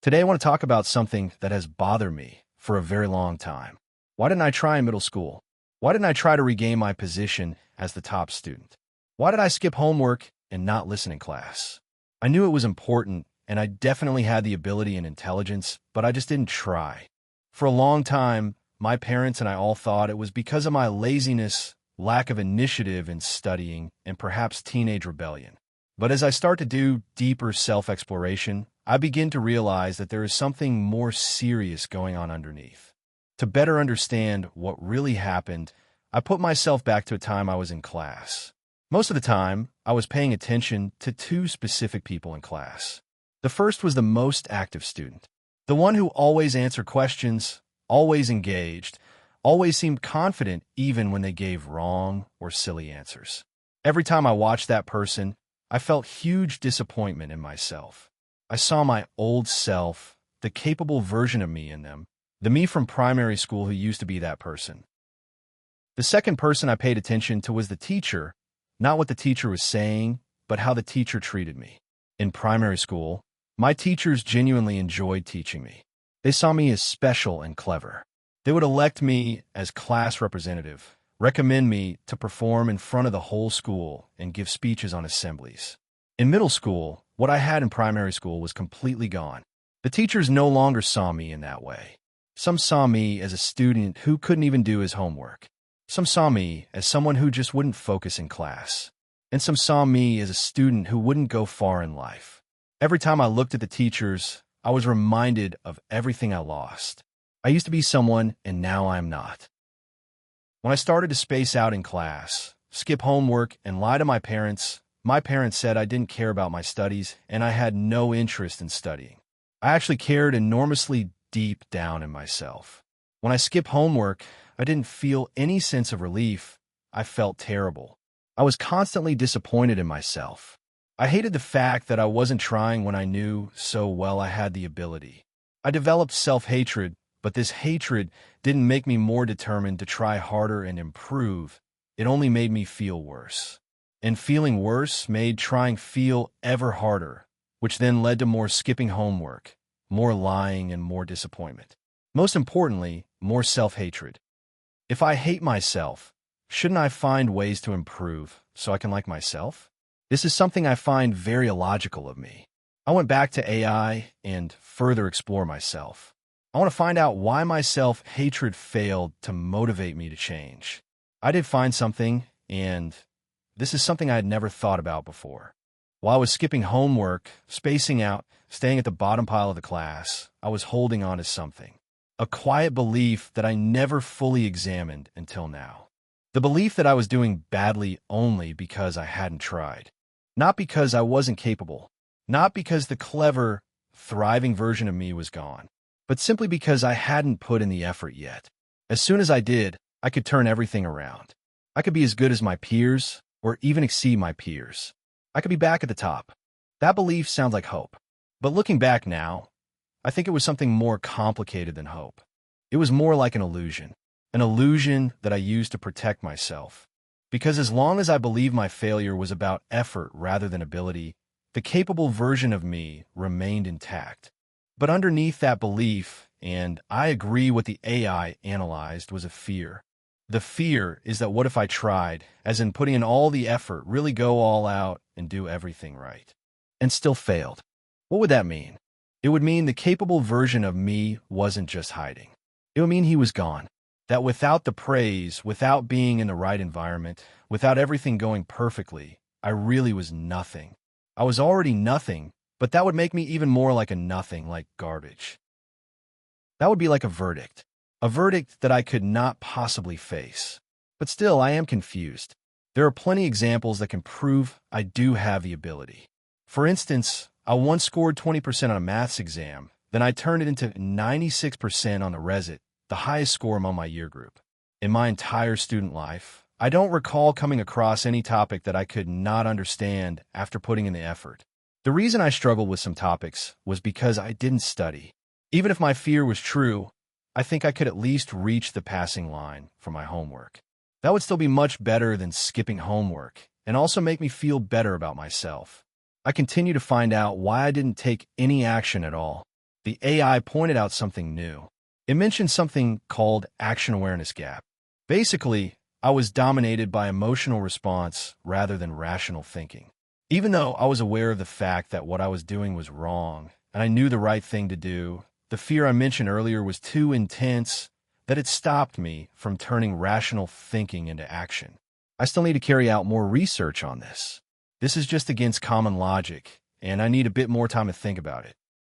Today, I want to talk about something that has bothered me for a very long time. Why didn't I try in middle school? Why didn't I try to regain my position as the top student? Why did I skip homework and not listen in class? I knew it was important, and I definitely had the ability and intelligence, but I just didn't try. For a long time, my parents and I all thought it was because of my laziness, lack of initiative in studying, and perhaps teenage rebellion. But as I start to do deeper self-exploration, I begin to realize that there is something more serious going on underneath. To better understand what really happened, I put myself back to a time I was in class. Most of the time, I was paying attention to two specific people in class. The first was the most active student, the one who always answered questions, always engaged, always seemed confident even when they gave wrong or silly answers. Every time I watched that person, I felt huge disappointment in myself. I saw my old self, the capable version of me in them, the me from primary school who used to be that person. The second person I paid attention to was the teacher, not what the teacher was saying, but how the teacher treated me. In primary school, my teachers genuinely enjoyed teaching me. They saw me as special and clever. They would elect me as class representative, recommend me to perform in front of the whole school, and give speeches on assemblies. In middle school, what I had in primary school was completely gone. The teachers no longer saw me in that way. Some saw me as a student who couldn't even do his homework. Some saw me as someone who just wouldn't focus in class. And some saw me as a student who wouldn't go far in life. Every time I looked at the teachers, I was reminded of everything I lost. I used to be someone, and now I'm not. When I started to space out in class, skip homework, and lie to my parents said I didn't care about my studies and I had no interest in studying. I actually cared enormously deep down in myself. When I skipped homework, I didn't feel any sense of relief. I felt terrible. I was constantly disappointed in myself. I hated the fact that I wasn't trying when I knew so well I had the ability. I developed self-hatred, but this hatred didn't make me more determined to try harder and improve. It only made me feel worse. And feeling worse made trying feel ever harder, which then led to more skipping homework, more lying, and more disappointment. Most importantly, more self-hatred. If I hate myself, shouldn't I find ways to improve so I can like myself? This is something I find very illogical of me. I went back to AI and further explore myself. I want to find out why my self-hatred failed to motivate me to change. I did find something, and this is something I had never thought about before. While I was skipping homework, spacing out, staying at the bottom pile of the class, I was holding on to something. A quiet belief that I never fully examined until now. The belief that I was doing badly only because I hadn't tried. Not because I wasn't capable. Not because the clever, thriving version of me was gone. But simply because I hadn't put in the effort yet. As soon as I did, I could turn everything around. I could be as good as my peers, or even exceed my peers. I could be back at the top. That belief sounds like hope. But looking back now, I think it was something more complicated than hope. It was more like an illusion that I used to protect myself. Because as long as I believed my failure was about effort rather than ability, the capable version of me remained intact. But underneath that belief, and I agree what the AI analyzed, was a fear. The fear is that what if I tried, as in putting in all the effort, really go all out and do everything right, and still failed? What would that mean? It would mean the capable version of me wasn't just hiding. It would mean he was gone. That without the praise, without being in the right environment, without everything going perfectly, I really was nothing. I was already nothing, but that would make me even more like a nothing, like garbage. That would be like a verdict that I could not possibly face. But still, I am confused. There are plenty examples that can prove I do have the ability. For instance, I once scored 20% on a maths exam, then I turned it into 96% on the Resit, the highest score among my year group. In my entire student life, I don't recall coming across any topic that I could not understand after putting in the effort. The reason I struggled with some topics was because I didn't study. Even if my fear was true, I think I could at least reach the passing line for my homework. That would still be much better than skipping homework, and also make me feel better about myself. I continue to find out why I didn't take any action at all. the AI pointed out something new. It mentioned something called action awareness gap. Basically, I was dominated by emotional response rather than rational thinking. Even though I was aware of the fact that what I was doing was wrong, and I knew the right thing to do, the fear I mentioned earlier was too intense that it stopped me from turning rational thinking into action. I still need to carry out more research on this. This is just against common logic, and I need a bit more time to think about it.